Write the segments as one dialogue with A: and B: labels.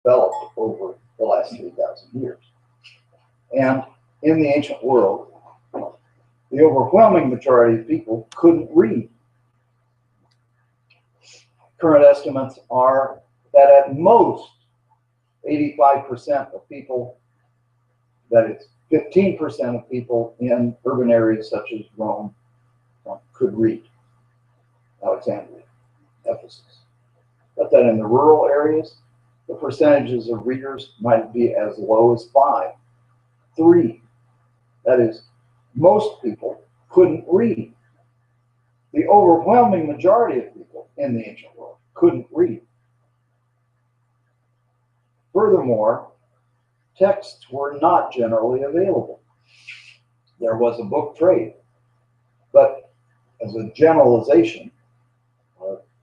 A: developed over the last 3,000 years. And in the ancient world, the overwhelming majority of people couldn't read. Current estimates are that at most 85% of people, that is 15% of people in urban areas such as Rome, could read. Alexandria, Ephesus. But that in the rural areas, the percentages of readers might be as low as 5, 3. That is, most people couldn't read. The overwhelming majority of people in the ancient world couldn't read. Furthermore, texts were not generally available. There was a book trade, but as a generalization,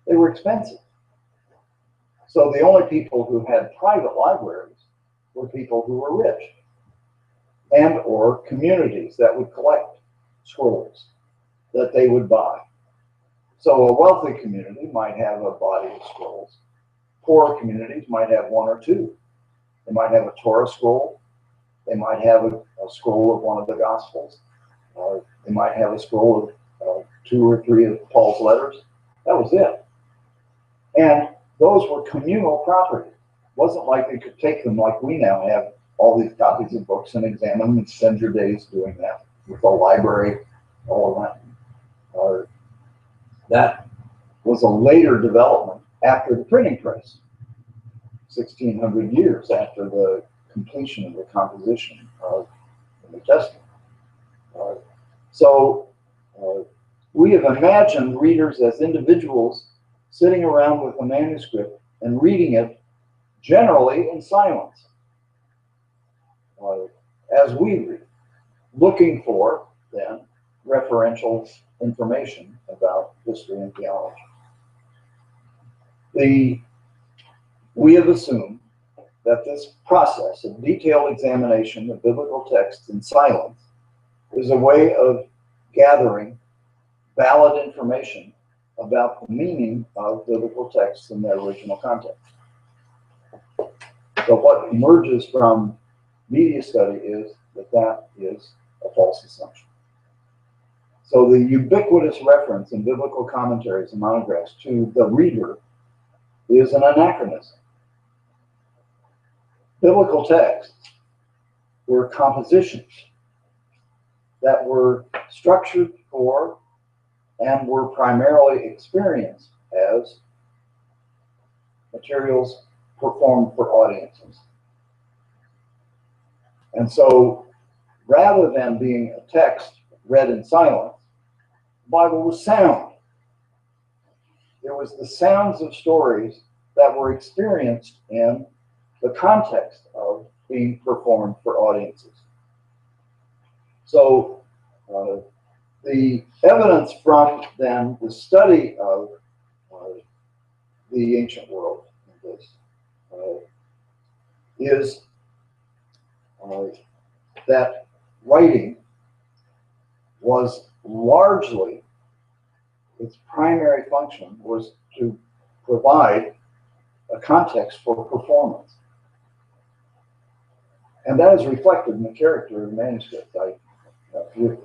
A: they were expensive. So the only people who had private libraries were people who were rich, and or communities that would collect scrolls that they would buy. So a wealthy community might have a body of scrolls. Poorer communities might have 1 or 2. They might have a Torah scroll. They might have a scroll of one of the Gospels. They might have a scroll of 2 or 3 of Paul's letters. That was it. And those were communal property. It wasn't like they could take them like we now have all these copies of books and examine them and spend your days doing that with a library, all of that. That was a later development after the printing press, 1,600 years after the completion of the composition of the New Testament. We have imagined readers as individuals sitting around with a manuscript and reading it generally in silence, as we read, looking for, then, referential information about history and theology. We have assumed that this process of detailed examination of biblical texts in silence is a way of gathering valid information about the meaning of biblical texts in their original context. So what emerges from media study is that is a false assumption. So the ubiquitous reference in biblical commentaries and monographs to the reader is an anachronism. Biblical texts were compositions that were structured for and were primarily experienced as materials performed for audiences. And so, rather than being a text read in silence, the Bible was sound. It was the sounds of stories that were experienced in the context of being performed for audiences. So, the evidence from then the study of the ancient world in this is that writing was largely, its primary function was to provide a context for performance. And that is reflected in the character of the manuscript. If you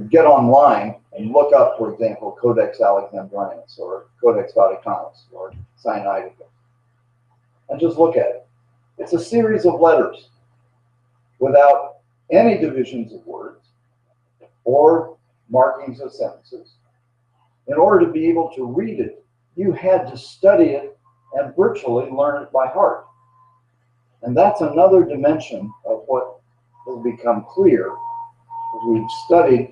A: get online and look up, for example, Codex Alexandrinus or Codex Vaticanus or Sinaiticus, and just look at it. It's a series of letters without any divisions of words or markings of sentences. In order to be able to read it, you had to study it and virtually learn it by heart. And that's another dimension of what has become clear as we've studied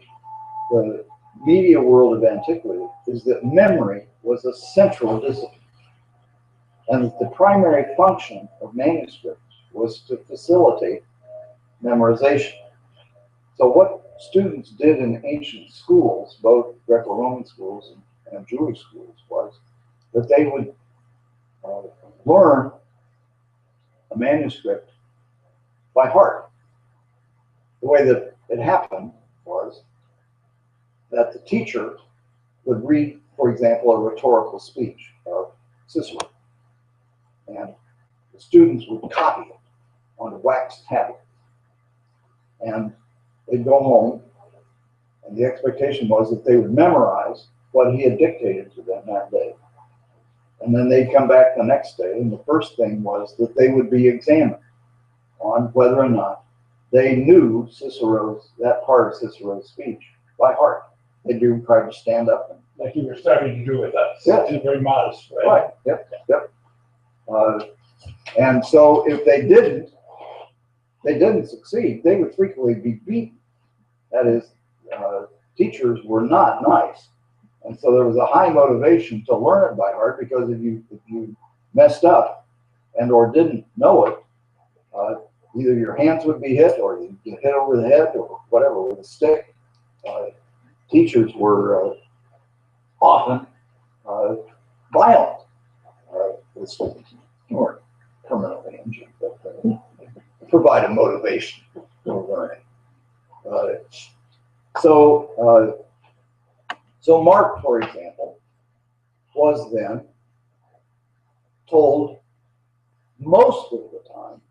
A: the media world of antiquity, is that memory was a central discipline. And the primary function of manuscripts was to facilitate memorization. So what students did in ancient schools, both Greco-Roman schools and Jewish schools, was that they would learn a manuscript by heart. The way that it happened was that the teacher would read, for example, a rhetorical speech of Cicero. And the students would copy it on a wax tablet. And they'd go home, and the expectation was that they would memorize what he had dictated to them that day. And then they'd come back the next day, and the first thing was that they would be examined on whether or not they knew that part of Cicero's speech by heart. They do try to stand up and
B: like you were starting to do with us.
A: Yes.
B: It's very modest, right?
A: Right. Yep. Yep. And so if they didn't succeed, they would frequently be beaten. That is, teachers were not nice, and so there was a high motivation to learn it by heart, because if you messed up and or didn't know it, either your hands would be hit, or you'd get hit over the head, or whatever with a stick. Teachers were often violent with students, or permanently injured, but provide a motivation for learning. So Mark, for example, was then told most of the time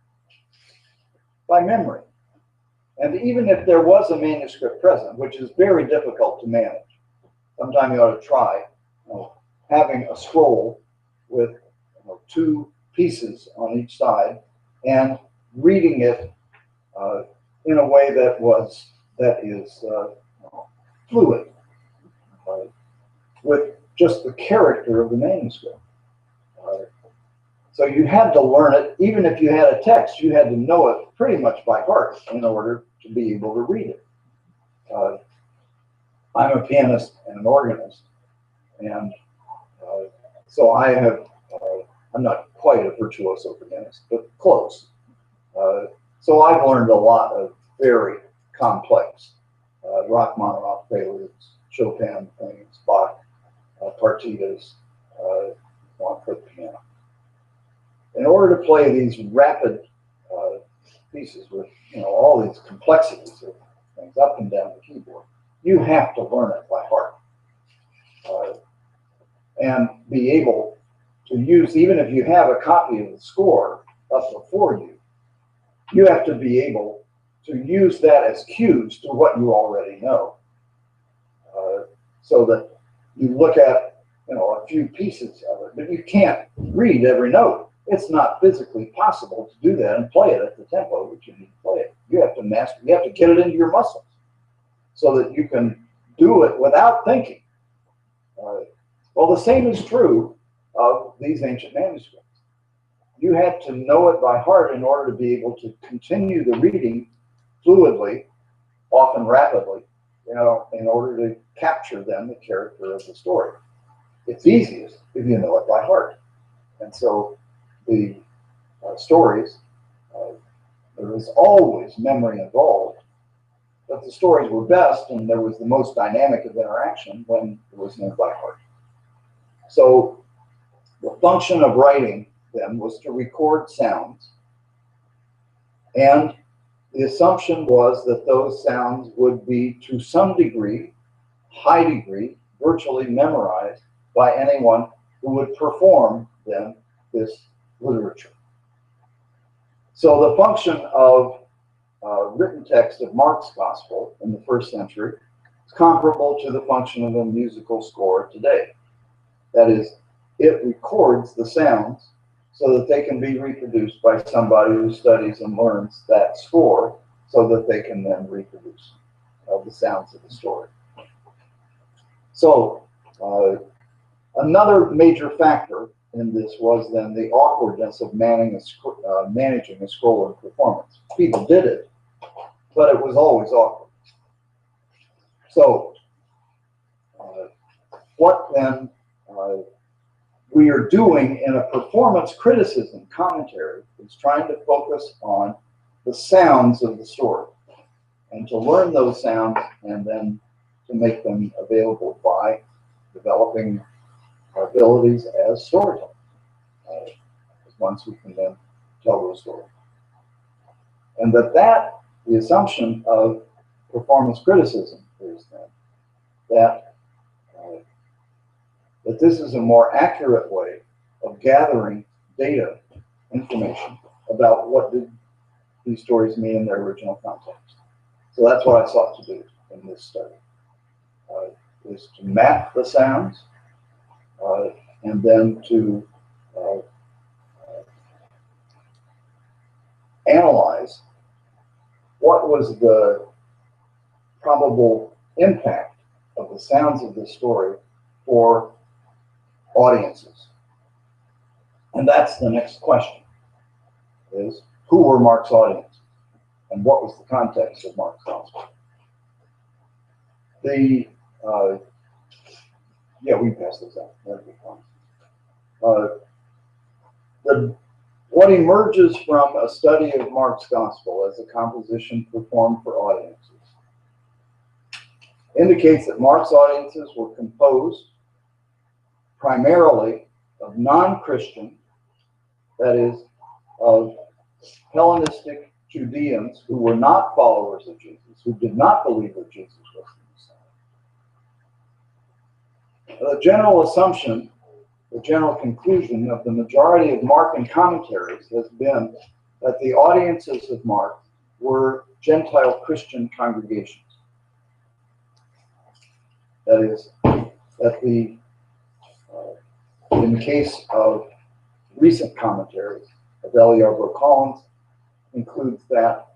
A: by memory. And even if there was a manuscript present, which is very difficult to manage, sometime you ought to try having a scroll with two pieces on each side and reading it in a way that is fluid, with just the character of the manuscript. So you had to learn it. Even if you had a text, you had to know it pretty much by heart in order to be able to read it. I'm a pianist and an organist, and so I'm not quite a virtuoso pianist, but close. So I've learned a lot of very complex Rachmaninoff preludes, Chopin things, Bach partitas on for the piano. In order to play these rapid pieces with all these complexities of things up and down the keyboard, you have to learn it by heart and be able to use, even if you have a copy of the score up before you, you have to be able to use that as cues to what you already know, so that you look at a few pieces of it, but you can't read every note. It's not physically possible to do that and play it at the tempo which you need to play it. You have to master. You have to get it into your muscles so that you can do it without thinking. Well, the same is true of these ancient manuscripts. You had to know it by heart in order to be able to continue the reading fluidly, often rapidly, in order to capture then the character of the story. It's easiest if you know it by heart. And so the stories, there was always memory involved, but the stories were best and there was the most dynamic of interaction when it was known by heart. So the function of writing then was to record sounds, and the assumption was that those sounds would be to some degree, high degree, virtually memorized by anyone who would perform then this literature. So the function of written text of Mark's gospel in the first century is comparable to the function of a musical score today. That is, it records the sounds so that they can be reproduced by somebody who studies and learns that score so that they can then reproduce the sounds of the story. So another major factor in this was then the awkwardness of managing a scroll in performance. People did it, but it was always awkward. So what then we are doing in a performance criticism commentary is trying to focus on the sounds of the story and to learn those sounds and then to make them available by developing our abilities as storytellers, once we can then tell those stories. And the assumption of performance criticism is then that this is a more accurate way of gathering data information about what did these stories mean in their original context. So that's what I sought to do in this study, is to map the sounds and then to analyze what was the probable impact of the sounds of this story for audiences. And that's the next question, is who were Mark's audiences and what was the context of Mark's gospel? We pass those out. That'd be fine. What emerges from a study of Mark's gospel as a composition performed for audiences indicates that Mark's audiences were composed primarily of non-Christian, that is, of Hellenistic Judeans who were not followers of Jesus, who did not believe that Jesus was the Messiah. The general assumption, the general conclusion of the majority of Markan commentaries has been that the audiences of Mark were Gentile Christian congregations. That is, that in the case of recent commentaries of Eliyahu Collins, includes that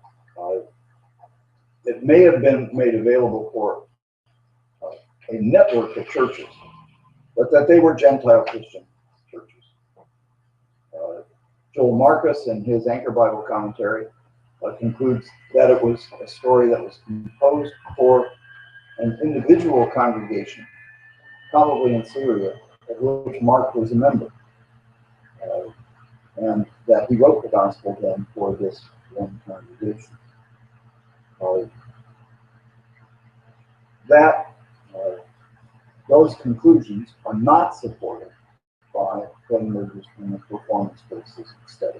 A: it may have been made available for a network of churches, but that they were Gentile Christian churches. Joel Marcus, in his Anchor Bible commentary, concludes that it was a story that was composed for an individual congregation, probably in Syria, of which Mark was a member, and that he wrote the gospel then for this one congregation. Those conclusions are not supported by what emerges from the performance-based study.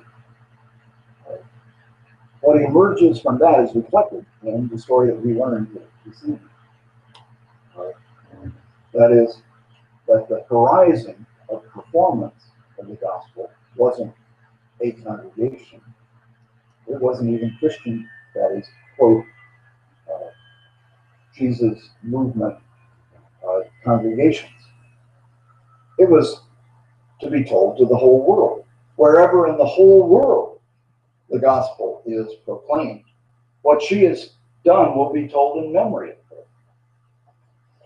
A: What emerges from that is reflected in the story that we learned this evening. That is, that the horizon of performance of the gospel wasn't a congregation. It wasn't even Christian, that is, quote, Jesus movement congregations. It was to be told to the whole world. Wherever in the whole world the gospel is proclaimed, what she has done will be told in memory of her.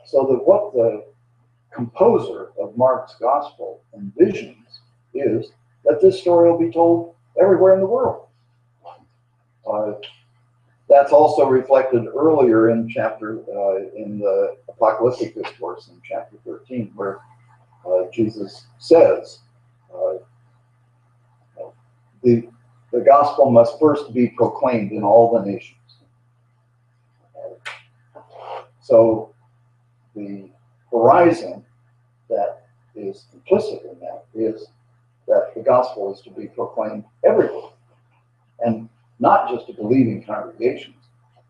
A: So that what the composer of Mark's gospel envisions is that this story will be told everywhere in the world. That's also reflected earlier in in the apocalyptic discourse in chapter 13, where Jesus says the gospel must first be proclaimed in all the nations. So the horizon that is implicit in that is that the gospel is to be proclaimed everywhere, and not just to believing congregations,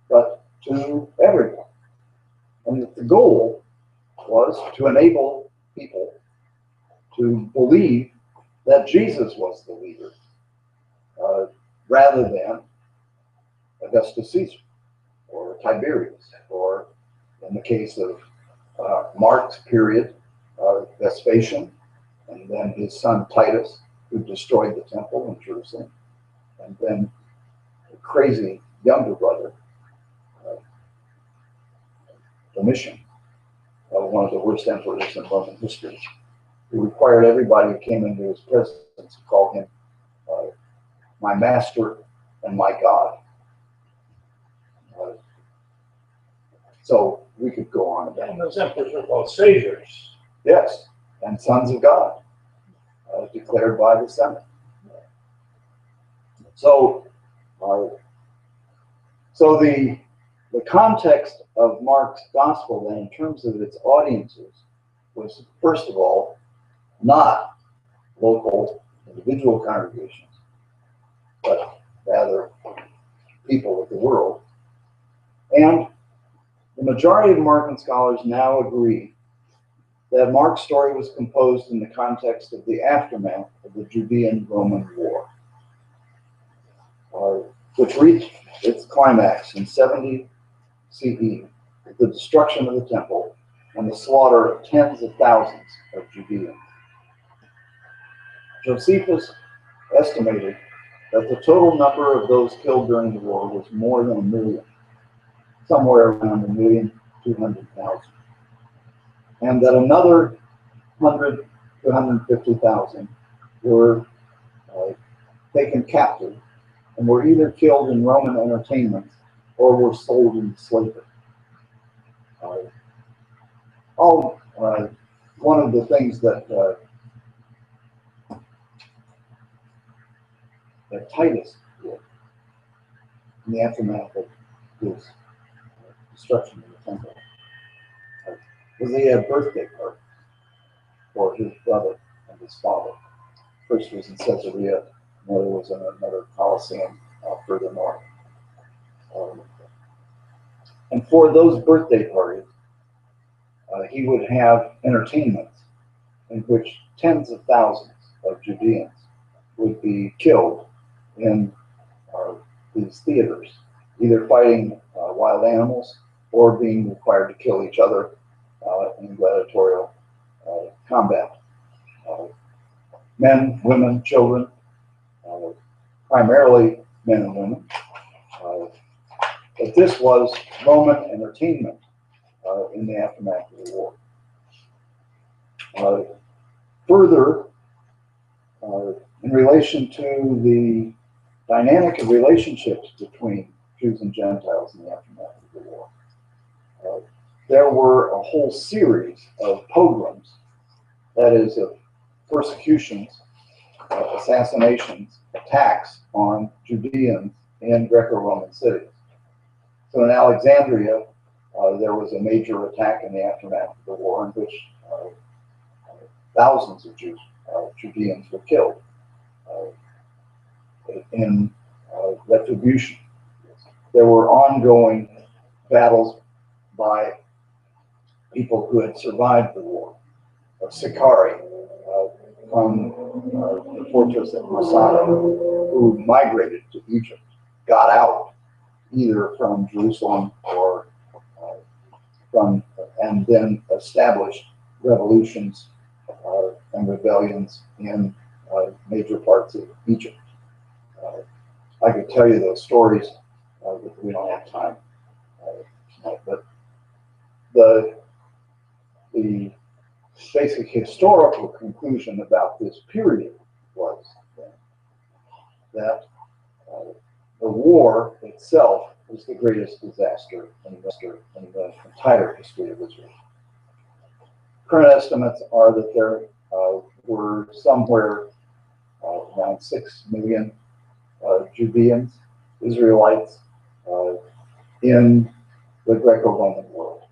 A: but to everyone. And the goal was to enable people to believe that Jesus was the leader, rather than Augustus Caesar or Tiberius, or in the case of Mark's period, Vespasian, and then his son Titus, who destroyed the temple in Jerusalem, and then the crazy younger brother, Domitian, one of the worst emperors in Roman history, who required everybody who came into his presence to call him my master and my God. So we could go on about.
B: And those emperors were called saviors.
A: Yes, and sons of God, declared by the Senate. So the context of Mark's gospel then, in terms of its audiences, was first of all not local individual congregations, but rather people of the world. And the majority of Markan scholars now agree that Mark's story was composed in the context of the aftermath of the Judean-Roman War. which reached its climax in 70 CE, with the destruction of the temple and the slaughter of tens of thousands of Judeans. Josephus estimated that the total number of those killed during the war was more than 1 million, somewhere around 1,200,000, and that another 100 to 150,000 were taken captive and were either killed in Roman entertainments or were sold into slavery. One of the things that Titus did in the aftermath of his destruction of the temple was he had birthday parties for his brother and his father. First was in Caesarea, another was in another Colosseum further north. And for those birthday parties, he would have entertainments in which tens of thousands of Judeans would be killed in these theaters, either fighting wild animals or being required to kill each other in gladiatorial combat. Men, women, children, primarily men and women. But this was Roman entertainment in the aftermath of the war. Further, in relation to the dynamic of relationships between Jews and Gentiles in the aftermath of the war, there were a whole series of pogroms, that is, of persecutions, assassinations, attacks on Judeans in Greco-Roman cities. So in Alexandria, there was a major attack in the aftermath of the war in which thousands of Judeans were killed in retribution. There were ongoing battles by people who had survived the war. Sicarii from the fortress at Masada, who migrated to Egypt, got out either from Jerusalem or and then established revolutions and rebellions in major parts of Egypt. I could tell you those stories, but we don't have time tonight. But the basic historical conclusion about this period was that the war itself was the greatest disaster in the entire history of Israel. Current estimates are that there were somewhere around 6 million Judeans, Israelites, in the Greco-Roman world.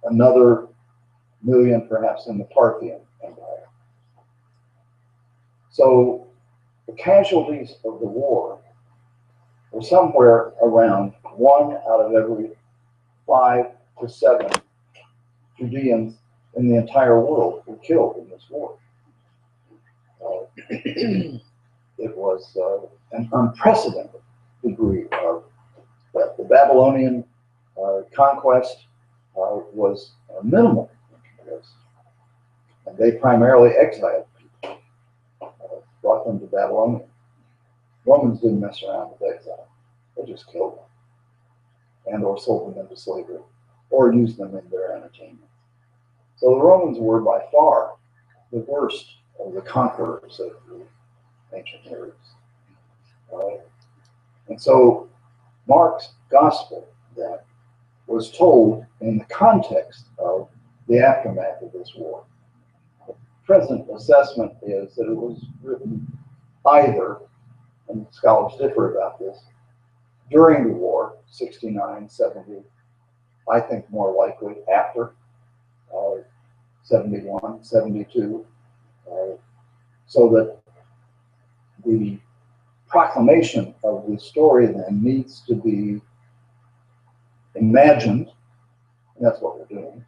A: Another million perhaps in the Parthian Empire. So the casualties of the war were somewhere around 1 out of every 5 to 7 Judeans in the entire world were killed in this war. It was an unprecedented degree of threat. The Babylonian conquest was minimal in comparison. And they primarily exiled people, brought them to Babylonia. Romans didn't mess around with exile. They just killed them and or sold them into slavery or used them in their entertainment. So the Romans were by far the worst of the conquerors of the ancient Near East. And so Mark's gospel then was told in the context of the aftermath of this war. The present assessment is that it was written either, and scholars differ about this, during the war, 69, 70, I think more likely after, 71, 72, so that the proclamation of the story then needs to be imagined, and that's what we're doing,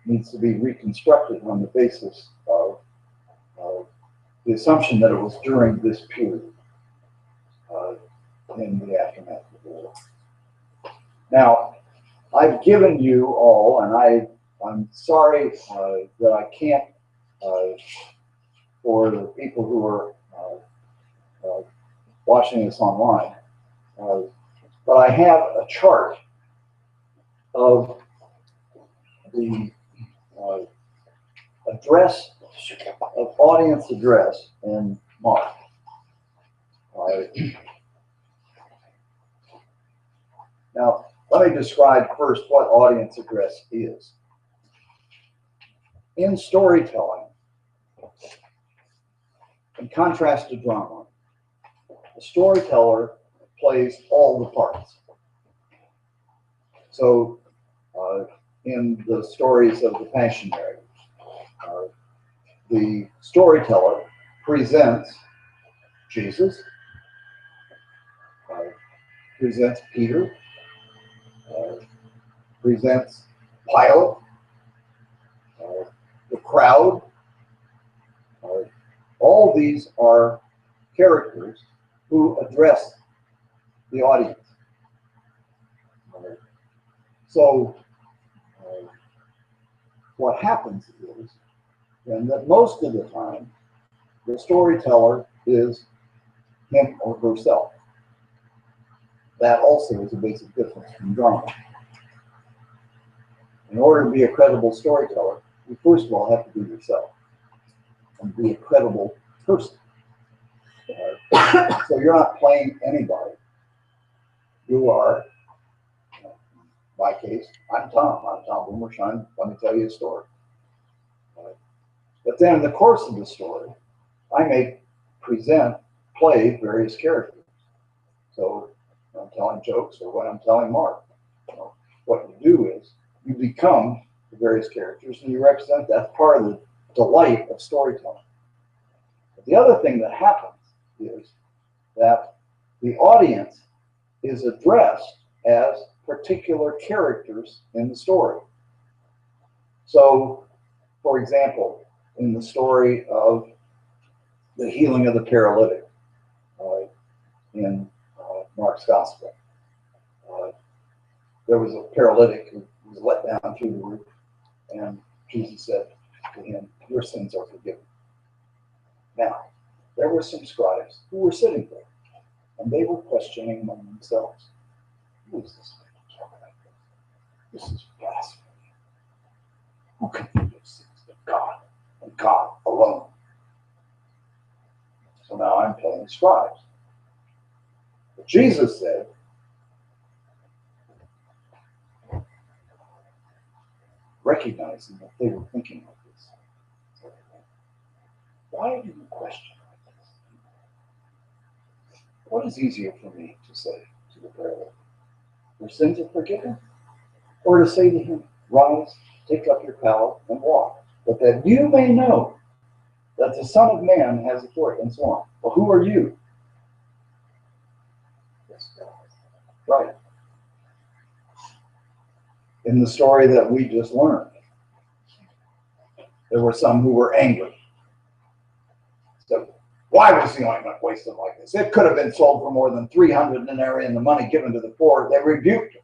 A: needs to be reconstructed on the basis of the assumption that it was during this period in the aftermath of the war. Now, I've given you all, and I'm sorry that I can't, for the people who are watching this online, but I have a chart of the address, of audience address in Mark. Now, let me describe first what audience address is. In storytelling, in contrast to drama, the storyteller plays all the parts. So, in the stories of the Passion narrative, the storyteller presents Jesus, presents Peter, presents Pilate, the crowd. All these are characters who address the audience. So what happens is, and that most of the time, the storyteller is him or herself. That also is a basic difference from drama. In order to be a credible storyteller, you first of all have to be yourself and be a credible person. So you're not playing anybody. You are, in my case, I'm Tom Boomershine. Let me tell you a story. But then in the course of the story, I may play various characters. So when I'm telling jokes or when I'm telling Mark, what you do is you become the various characters and you represent. That's part of the delight of storytelling. But the other thing that happens is that the audience is addressed as particular characters in the story. So, for example, in the story of the healing of the paralytic in Mark's Gospel, there was a paralytic who was let down through the roof, and Jesus said to him, "Your sins are forgiven." Now, there were some scribes who were sitting there, and they were questioning among themselves, "Who is this man talking like this? This is blasphemy. Who can forgive sins but God, and God alone?" So now I'm playing scribes. But Jesus said, recognizing that they were thinking like this, "Why do you question like this? What is easier for me to say to the paralytic? Your sins are forgiven? Or to say to him, rise, take up your pallet, and walk, but that you may know that the Son of Man has authority," and so on. Well, who are you? Yes, God. Right. In the story that we just learned, there were some who were angry. So, why was the ointment wasted like this? It could have been sold for more than 300 denarii and the money given to the poor. They rebuked him.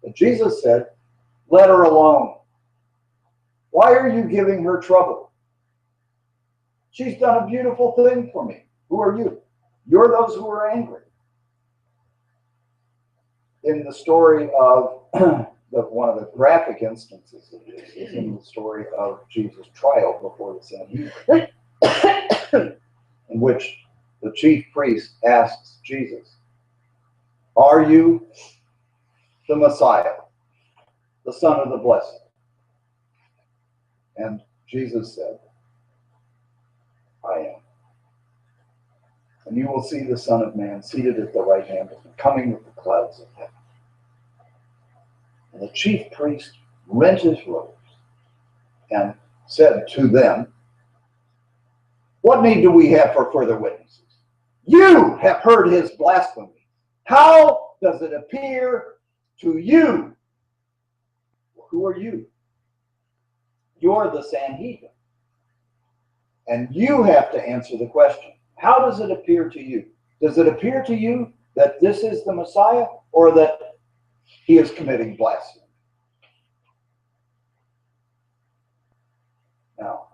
A: But Jesus said, "Let her alone. Why are you giving her trouble? She's done a beautiful thing for me. Who are you? You're those who are angry." In the story of one of the graphic instances of this is in the story of Jesus' trial before the Sanhedrin, in which the chief priest asks Jesus, "Are you the Messiah, the Son of the Blessed?" And Jesus said, "I am. And you will see the Son of Man seated at the right hand and coming with the clouds of heaven." And the chief priest rent his robes and said to them, "What need do we have for further witnesses? You have heard his blasphemy. How does it appear to you?" Who are you? You're the Sanhedrin. And you have to answer the question. How does it appear to you? Does it appear to you that this is the Messiah, or that he is committing blasphemy? Now,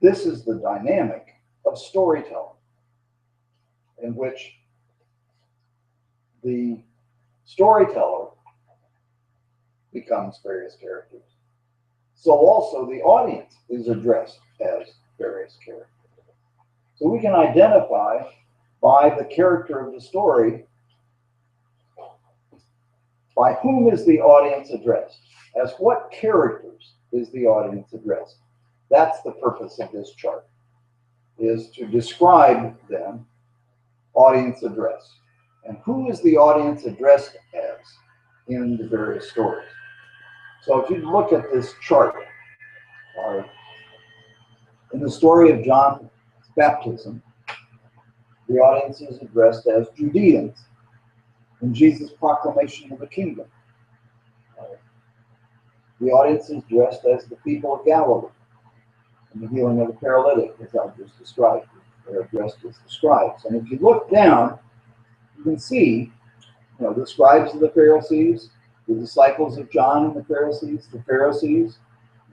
A: this is the dynamic of storytelling, in which the storyteller becomes various characters. So also the audience is addressed as various characters. So we can identify by the character of the story by whom is the audience addressed. As what characters is the audience addressed? That's the purpose of this chart, is to describe then audience address. And who is the audience addressed as in the various stories? So if you look at this chart, in the story of John's baptism, the audience is addressed as Judeans in Jesus' proclamation of the kingdom. The audience is addressed as the people of Galilee in the healing of the paralytic, as I just described. They're addressed as the scribes. And if you look down, you can see, the scribes of the Pharisees, the disciples of John and the Pharisees,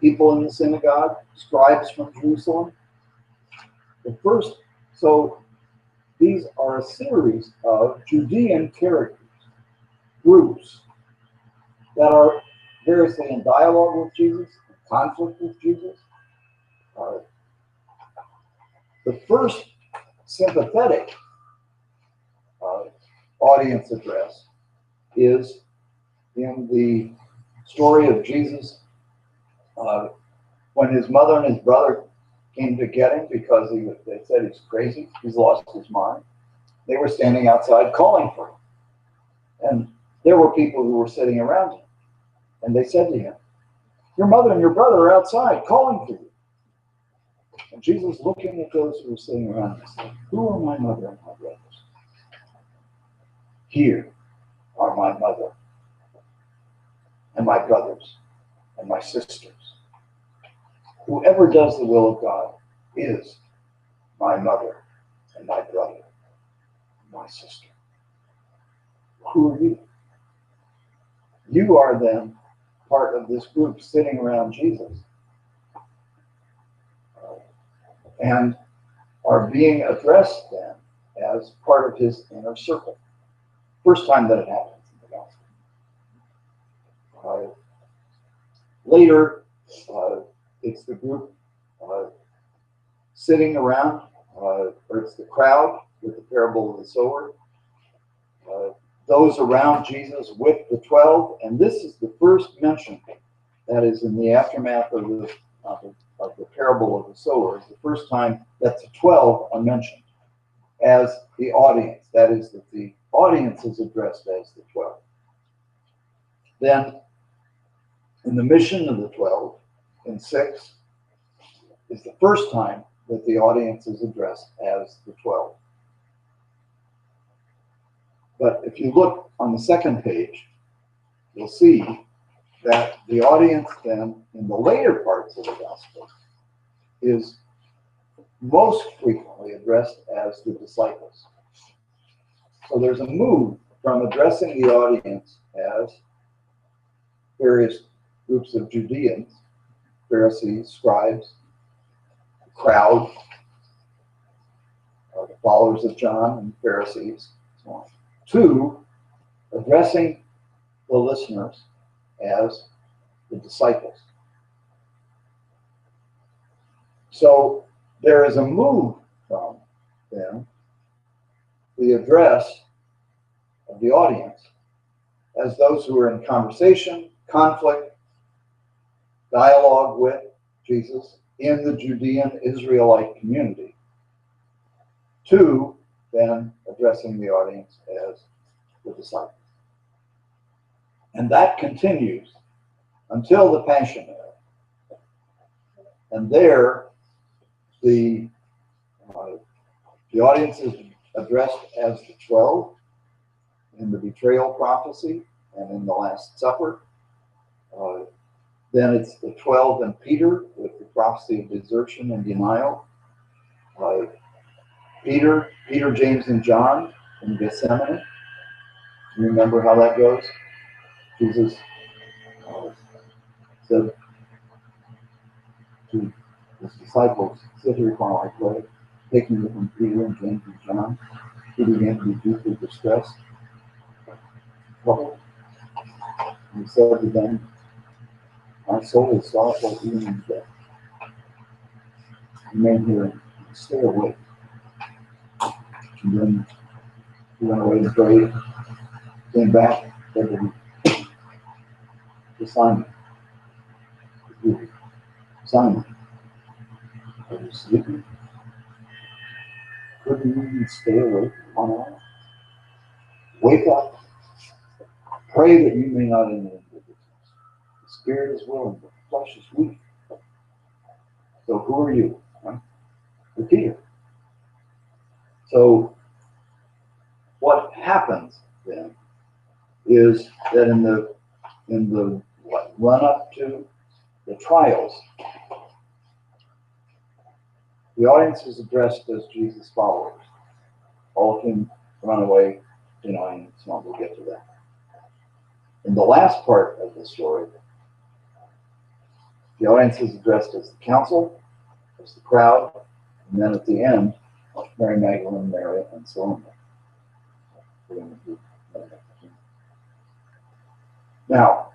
A: people in the synagogue, scribes from Jerusalem. So these are a series of Judean characters, groups that are variously in dialogue with Jesus, in conflict with Jesus. The first sympathetic audience address is in the story of Jesus when his mother and his brother came to get him because they said he's crazy, he's lost his mind. They were standing outside calling for him. And there were people who were sitting around him. And they said to him, "Your mother and your brother are outside calling for you." And Jesus, looking at those who were sitting around him, said, "Who are my mother and my brothers? Here are my mother and my brothers and my sisters. Whoever does the will of God is my mother and my brother and my sister." Who are you? You are then part of this group sitting around Jesus and are being addressed then as part of his inner circle. First time that it happens in the gospel. Later, it's the group sitting around, or it's the crowd with the parable of the sower. Those around Jesus with the 12, and this is the first mention that is in the aftermath of the parable of the sower. It's the first time that the 12 are mentioned as the audience. That is, that the audience is addressed as the 12. Then, in the mission of the 12, in 6, is the first time that the audience is addressed as the 12. But if you look on the second page, you'll see that the audience then, in the later parts of the gospel, is most frequently addressed as the disciples. So there's a move from addressing the audience as various groups of Judeans, Pharisees, scribes, the crowd, the followers of John and Pharisees, so on, to addressing the listeners as the disciples. So there is a move from them, the address of the audience, as those who are in conversation, conflict, dialogue with Jesus in the Judean Israelite community, to then addressing the audience as the disciples. And that continues until the Passion Era. And there, the audience is addressed as the 12 in the betrayal prophecy and in the Last Supper. Then it's the 12 and Peter with the prophecy of desertion and denial. Peter, James, and John in Gethsemane. You remember how that goes? Jesus said to his disciples, "Sit here while I pray." Taking them from Peter and James and John, he began to be deeply distressed, troubled. And he said to them, "My soul is sorrowful even in death. Remain here and stay awake." And then he went away and prayed, came back, said to Simon, "Simon, are you sleeping? Couldn't you even stay awake 1 hour? Wake up, pray that you may not enter into this. The spirit is willing, but the flesh is weak." So who are you? Right? You're Peter. So what happens then is that in the run up to the trials, the audience is addressed as Jesus' followers. All can run away, denying Him. We'll get to that. In the last part of the story, the audience is addressed as the council, as the crowd, and then at the end, Mary Magdalene, Mary, and Salome. Now,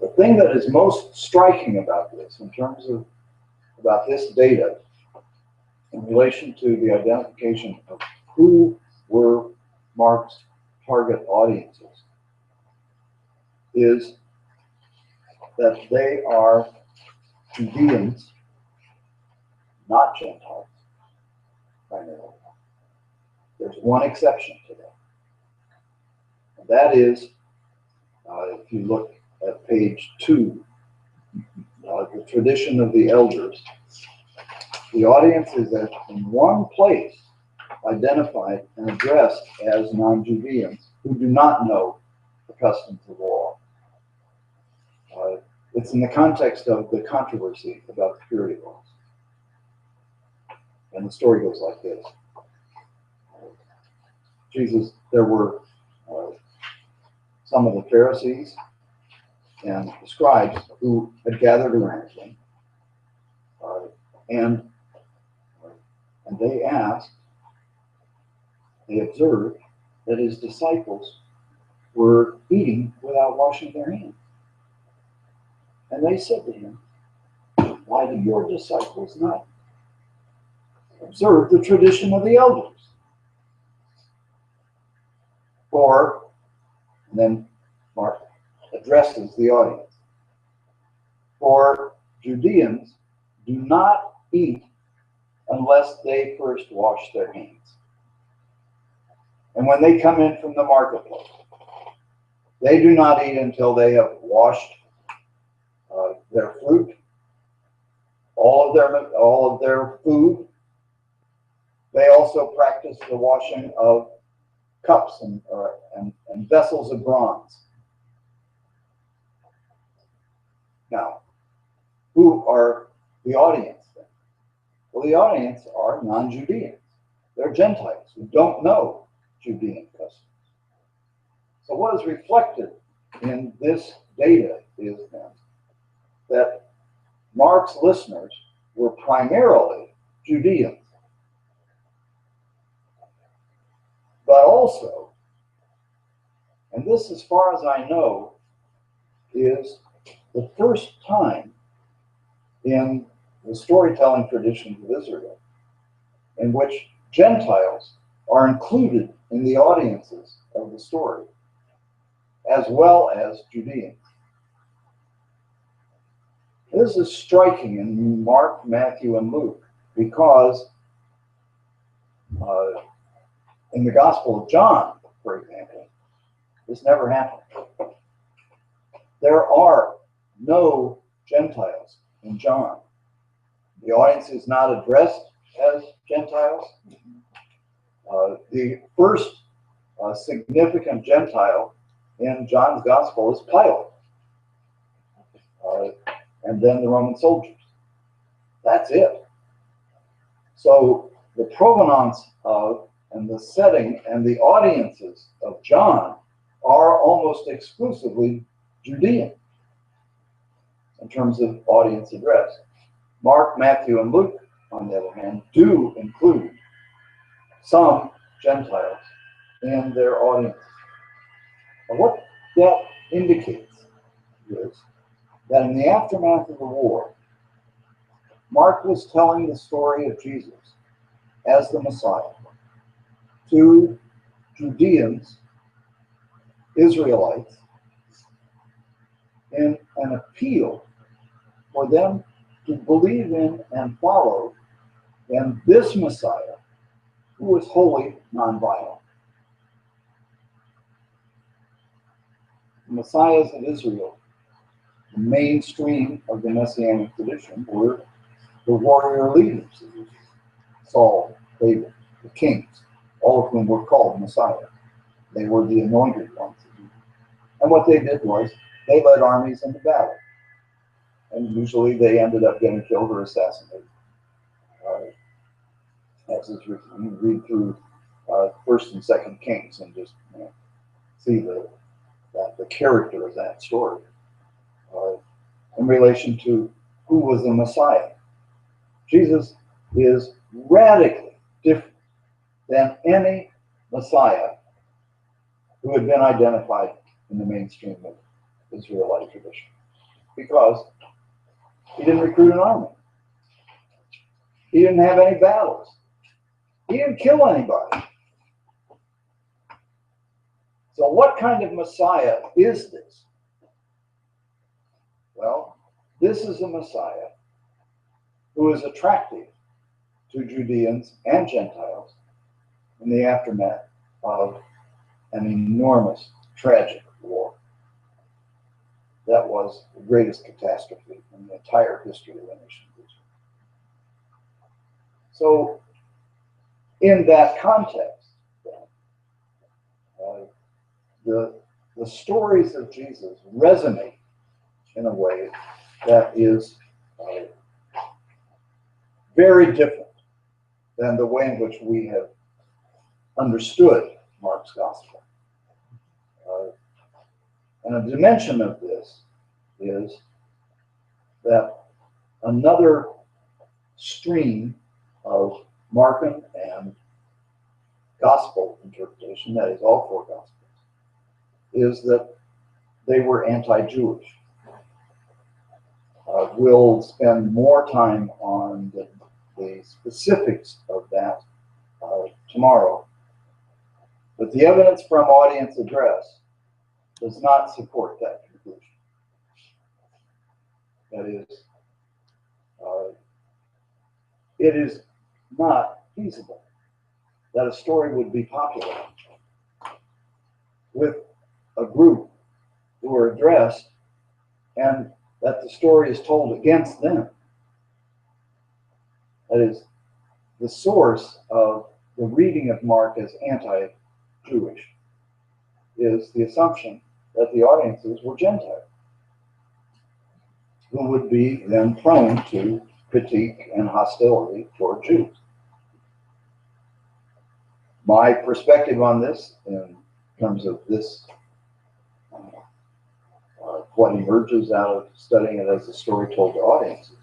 A: the thing that is most striking about this, in terms of about this data, in relation to the identification of who were Mark's target audiences, is that they are Judeans, not Gentiles, primarily. There's one exception to that. And that is, if you look at page 2, the tradition of the elders, the audience is in one place identified and addressed as non-Judeans who do not know the customs of law. It's in the context of the controversy about the purity laws. And the story goes like this. There were some of the Pharisees and the scribes who had gathered around him, and they observed that his disciples were eating without washing their hands. And they said to him, "Why do your disciples not observe the tradition of the elders?" And then Mark addresses the audience. "For Judeans do not eat unless they first wash their hands. And when they come in from the marketplace, they do not eat until they have washed their fruit, all of their food. They also practice the washing of cups and vessels of bronze." Now, who are the audience then? Well, the audience are non-Judeans. They're Gentiles who don't know Judean customs. So what is reflected in this data is then that Mark's listeners were primarily Judeans. But also, and this, as far as I know, is the first time in the storytelling traditions of Israel in which Gentiles are included in the audiences of the story, as well as Judeans. This is striking in Mark, Matthew, and Luke, because in the Gospel of John, for example, this never happened. There are no Gentiles in John. The audience is not addressed as Gentiles. The first significant Gentile in John's Gospel is Pilate, and then the Roman soldiers. That's it. So the provenance of, and the setting, and the audiences of John are almost exclusively Judean in terms of audience address. Mark, Matthew, and Luke, on the other hand, do include some Gentiles in their audience. And what that indicates is that in the aftermath of the war, Mark was telling the story of Jesus as the Messiah to Judeans, Israelites, in an appeal for them to believe in and follow in this Messiah who was wholly nonviolent. The Messiahs of Israel, the mainstream of the Messianic tradition, were the warrior leaders, Saul, David, the kings, all of whom were called Messiah. They were the anointed ones. And what they did was they led armies into battle. And usually they ended up getting killed or assassinated. As is written, you read through First and Second Kings and just see the character of that story in relation to who was the Messiah. Jesus is radically different than any Messiah who had been identified in the mainstream of Israelite tradition, because he didn't recruit an army. He didn't have any battles. He didn't kill anybody. So what kind of Messiah is this? Well, this is a Messiah who is attractive to Judeans and Gentiles in the aftermath of an enormous, tragic war. That was the greatest catastrophe in the entire history of the nation of Israel. So, in that context, the stories of Jesus resonate in a way that is very different than the way in which we have understood Mark's gospel. And a dimension of this is that another stream of Markan and gospel interpretation, that is all four gospels, is that they were anti-Jewish. We'll spend more time on the specifics of that tomorrow. But the evidence from audience address does not support that conclusion. That is, it is not feasible that a story would be popular with a group who are addressed and that the story is told against them. That is, the source of the reading of Mark as anti-Jewish is the assumption that the audiences were Gentile, who would be then prone to critique and hostility toward Jews. My perspective on this, in terms of this, what emerges out of studying it as a story told to audiences,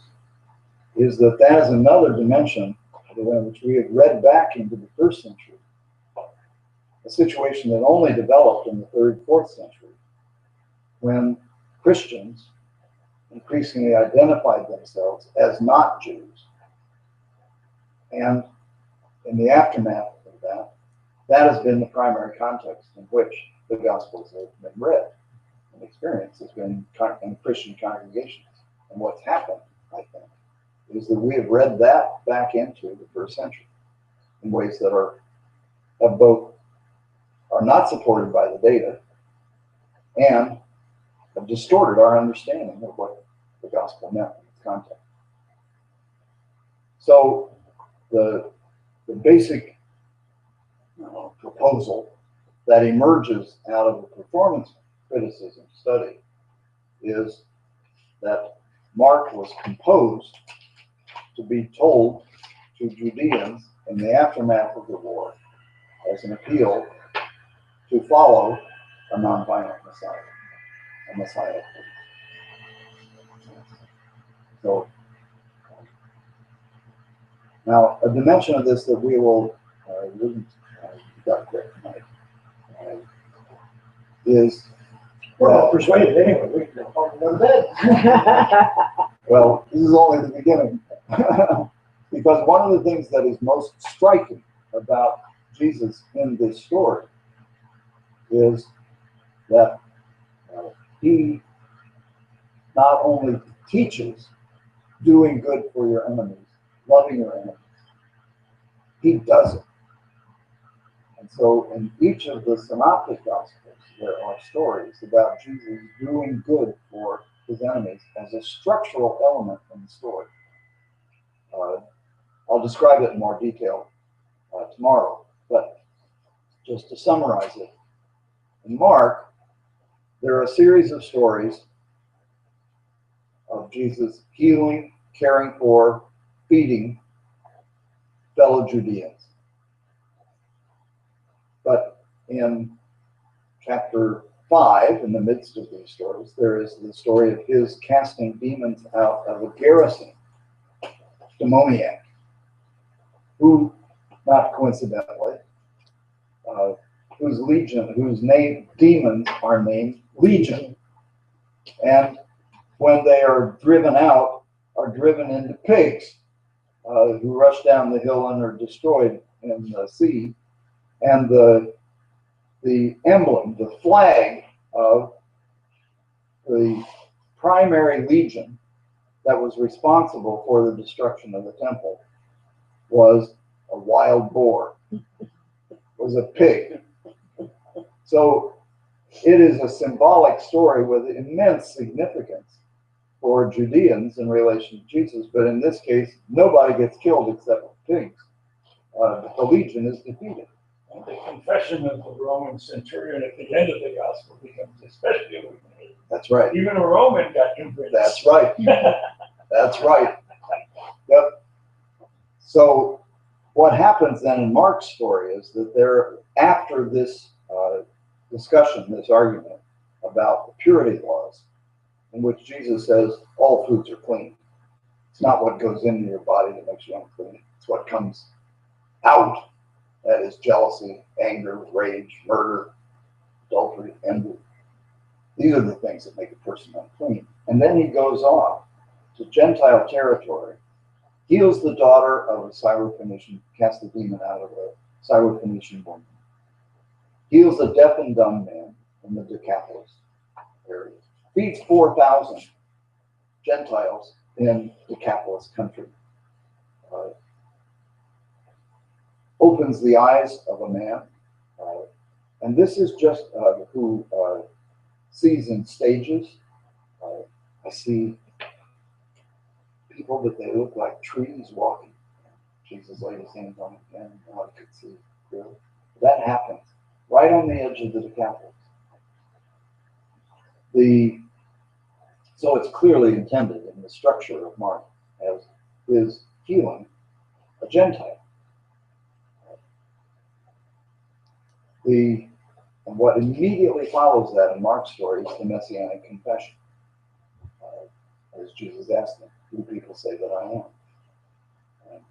A: is that that is another dimension which we have read back into the first century, a situation that only developed in the 3rd, 4th century, when Christians increasingly identified themselves as not Jews. And in the aftermath of that, that has been the primary context in which the Gospels have been read and experienced has been in Christian congregations. And what's happened, I think, is that we have read that back into the 1st century in ways that are not supported by the data and have distorted our understanding of what the gospel meant in its context. So the basic proposal that emerges out of the performance criticism study is that Mark was composed to be told to Judeans in the aftermath of the war as an appeal to follow a nonviolent Messiah, a Messiah. So now a dimension of this that we will got quick tonight is
B: We're all persuaded anyway. We can go to bed.
A: well, this is only the beginning. Because one of the things that is most striking about Jesus in this story is that he not only teaches doing good for your enemies, loving your enemies, he does it. And so in each of the synoptic gospels, there are stories about Jesus doing good for his enemies as a structural element in the story. I'll describe it in more detail tomorrow, but just to summarize it, in Mark, there are a series of stories of Jesus healing, caring for, feeding fellow Judeans. But in chapter 5, in the midst of these stories, there is the story of his casting demons out of a garrison demoniac, who, not coincidentally, whose name demons are named Legion, and when they are driven out, are driven into pigs, who rush down the hill and are destroyed in the sea. And the emblem, the flag of the primary legion that was responsible for the destruction of the temple was a wild boar, was a pig. So it is a symbolic story with immense significance for Judeans in relation to Jesus, but in this case, nobody gets killed except pigs. The legion is defeated.
B: And the confession of the Roman centurion at the end of the gospel becomes especially illuminating.
A: That's right.
B: Even a Roman got convinced.
A: That's right. That's right. Yep. So what happens then in Mark's story is that there, after this discussion, this argument about the purity laws, in which Jesus says all foods are clean. It's not what goes into your body that makes you unclean. It's what comes out. That is jealousy, anger, rage, murder, adultery, envy. These are the things that make a person unclean. And then he goes off to Gentile territory, heals the daughter of a Syrophoenician, casts the demon out of a Syrophoenician woman, heals a deaf and dumb man in the Decapolis area, feeds 4,000 Gentiles in Decapolis country, opens the eyes of a man, and this is just who sees in stages. I see people that they look like trees walking. Jesus laid his hands on them and I could see clearly. That happens right on the edge of the Decapolis. So it's clearly intended in the structure of Mark as his healing a Gentile. And what immediately follows that in Mark's story is the Messianic confession. As Jesus asked them, who do people say that I am? And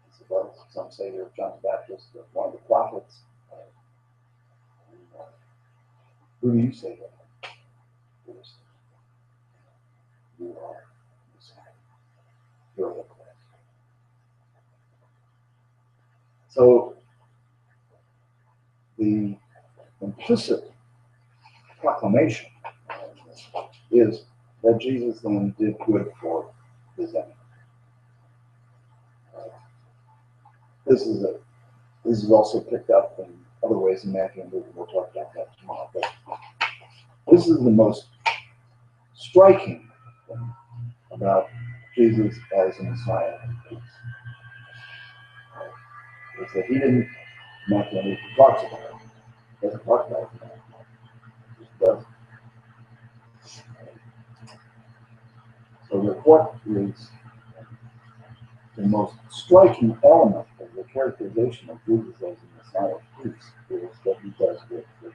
A: he said, well, some say you're John the Baptist, or one of the prophets. Who do you say that I am? You are the Messiah. You're the Christ. So the implicit proclamation is that Jesus then did good for his enemy. This is also picked up in other ways in Matthew and Luke. We'll talk about that tomorrow. But this is the most striking thing about Jesus as a Messiah. Is that he didn't, Matthew and Luke talks about it. He doesn't talk about it. He just does. So what is the most striking element of the characterization of Jesus as a Messiah priest is that he does good things.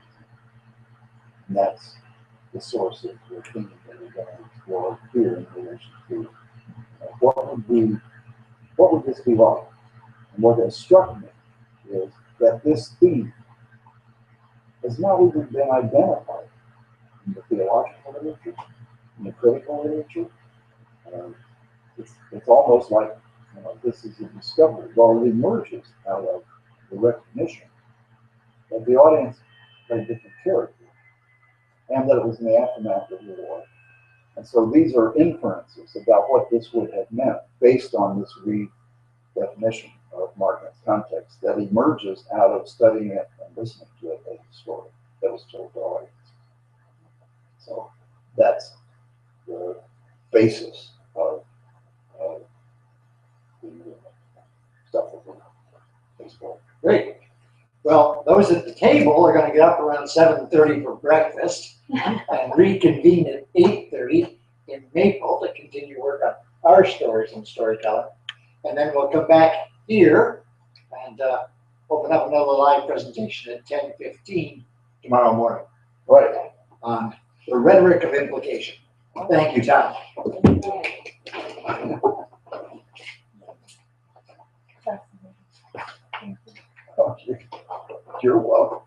A: And that's the source of the theme that we're going to explore here in relation to what would this be like? And what has struck me is that this theme has not even been identified in the theological literature, in the critical literature. It's almost like this is a discovery. Well, it emerges out of the recognition that the audience had a different character, and that it was in the aftermath of the war. And so these are inferences about what this would have meant based on this redefinition of Martin's context that emerges out of studying it and listening to it as a story that was told to the audience. So that's the basis of the stuff that we're exploring.
C: Great. Well, those at the table are going to get up around 7:30 for breakfast and reconvene at 8:30 in Maple to continue work on our stories in storytelling. And then we'll come back here and open up another live presentation at 10:15 tomorrow morning.
A: Right.
C: On the rhetoric of implication. Thank you, Tom.
A: You're welcome.